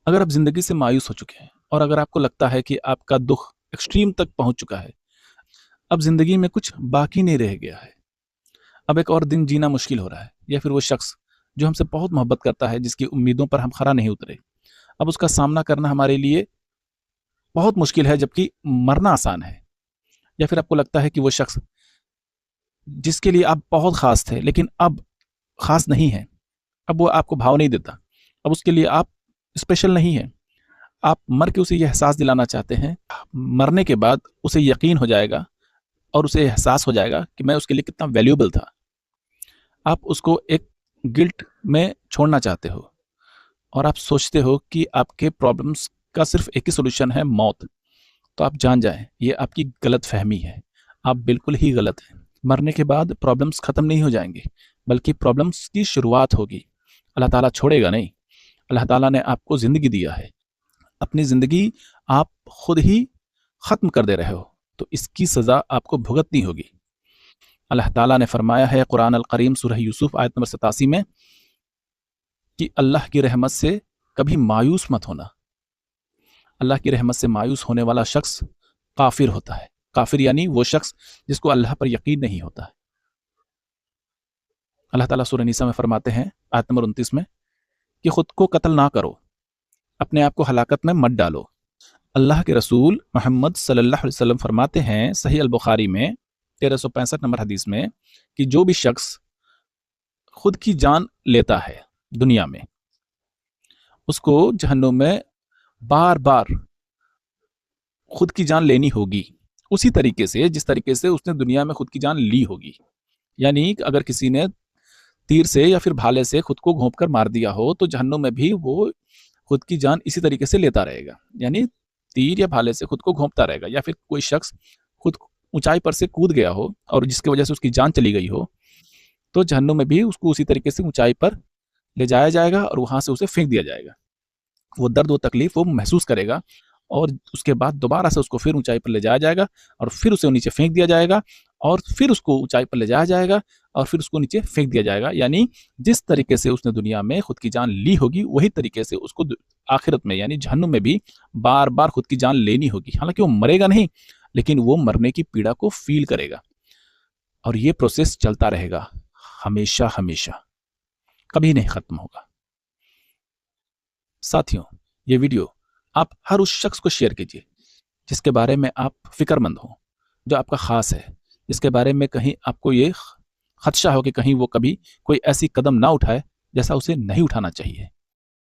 अगर आप ज़िंदगी से मायूस हो चुके हैं और अगर आपको लगता है कि आपका दुःख एक्सट्रीम तक पहुँच चुका है, अब ज़िंदगी में कुछ बाकी नहीं रह गया है, अब एक और दिन जीना मुश्किल हो रहा है, या फिर वो शख्स जो हमसे बहुत मोहब्बत करता है, जिसकी उम्मीदों पर हम खरा नहीं उतरे, अब उसका सामना करना हमारे लिए बहुत मुश्किल है, जबकि मरना आसान है। या फिर आपको लगता है कि वो शख्स जिसके लिए आप बहुत ख़ास थे, लेकिन अब ख़ास नहीं है, अब वो आपको भाव नहीं देता, अब उसके लिए आप स्पेशल नहीं हैं। आप मर के उसे ये एहसास दिलाना चाहते हैं, मरने के बाद उसे यकीन हो जाएगा और उसे एहसास हो जाएगा कि मैं उसके लिए कितना वैल्यूएबल था। आप उसको एक गिल्ट में छोड़ना चाहते हो और आप सोचते हो कि आपके प्रॉब्लम्स का सिर्फ एक ही सॉल्यूशन है, मौत। तो आप जान जाएँ, ये आपकी गलतफ़हमी है। आप बिल्कुल ही गलत हैं। मरने के बाद प्रॉब्लम्स खत्म नहीं हो जाएँगे, बल्कि प्रॉब्लम्स की शुरुआत होगी। अल्लाह ताला छोड़ेगा नहीं। अल्लाह ताला ने आपको ज़िंदगी दिया है। अपनी ज़िंदगी आप खुद ही ख़त्म कर दे रहे हो, तो इसकी सज़ा आपको भुगतनी होगी। अल्लाह ताला ने फरमाया है कुरान अल करीम सूरह यूसुफ आयत नंबर 87 में कि अल्लाह की रहमत से कभी मायूस मत होना। अल्लाह की रहमत से मायूस होने वाला शख्स काफिर होता है। काफिर यानी वो शख्स जिसको अल्लाह पर यकीन नहीं होता है। अल्लाह ताला सूरह निसा में फरमाते हैं आयत नंबर 29 में कि खुद को कत्ल ना करो, अपने आप को हलाकत में मत डालो। अल्लाह के रसूल मोहम्मद सल्लल्लाहु अलैहि वसल्लम फरमाते हैं सही अल बुखारी में 1365 नंबर हदीस में कि जो भी शख्स खुद की जान लेता है दुनिया में, उसको जहन्नुम में बार बार खुद की जान लेनी होगी, उसी तरीके से जिस तरीके से उसने दुनिया में खुद की जान ली होगी। यानी अगर किसी ने तीर से या फिर भाले से खुद को घोंप कर मार दिया हो, तो जहन्नुम में भी वो खुद की जान इसी तरीके से लेता रहेगा। यानी तीर या भाले से खुद को घोंपता रहेगा। या फिर कोई शख्स खुद ऊंचाई पर से कूद गया हो और जिसकी वजह से उसकी जान चली गई हो, तो जहन्नुम में भी उसको उसी तरीके से ऊंचाई पर ले जाया जाएगा और वहां से उसे फेंक दिया जाएगा। वो दर्द व तकलीफ वो महसूस करेगा और उसके बाद दोबारा से उसको फिर ऊंचाई पर ले जाया जाएगा और फिर उसे नीचे फेंक दिया जाएगा और फिर उसको ऊंचाई पर ले जाया जाएगा और फिर उसको नीचे फेंक दिया जाएगा। यानी जिस तरीके से उसने दुनिया में खुद की जान ली होगी, वही तरीके से उसको आखिरत में यानी जहन्नुम में भी बार बार खुद की जान लेनी होगी। हालांकि वो मरेगा नहीं, लेकिन वो मरने की पीड़ा को फील करेगा और ये प्रोसेस चलता रहेगा हमेशा हमेशा, कभी नहीं खत्म होगा। साथियों, ये वीडियो आप हर उस शख्स को शेयर कीजिए जिसके बारे में आप फिक्रमंद हो, जो आपका खास है, जिसके बारे में कहीं आपको ये खदशा हो कि कहीं वो कभी कोई ऐसी कदम ना उठाए जैसा उसे नहीं उठाना चाहिए।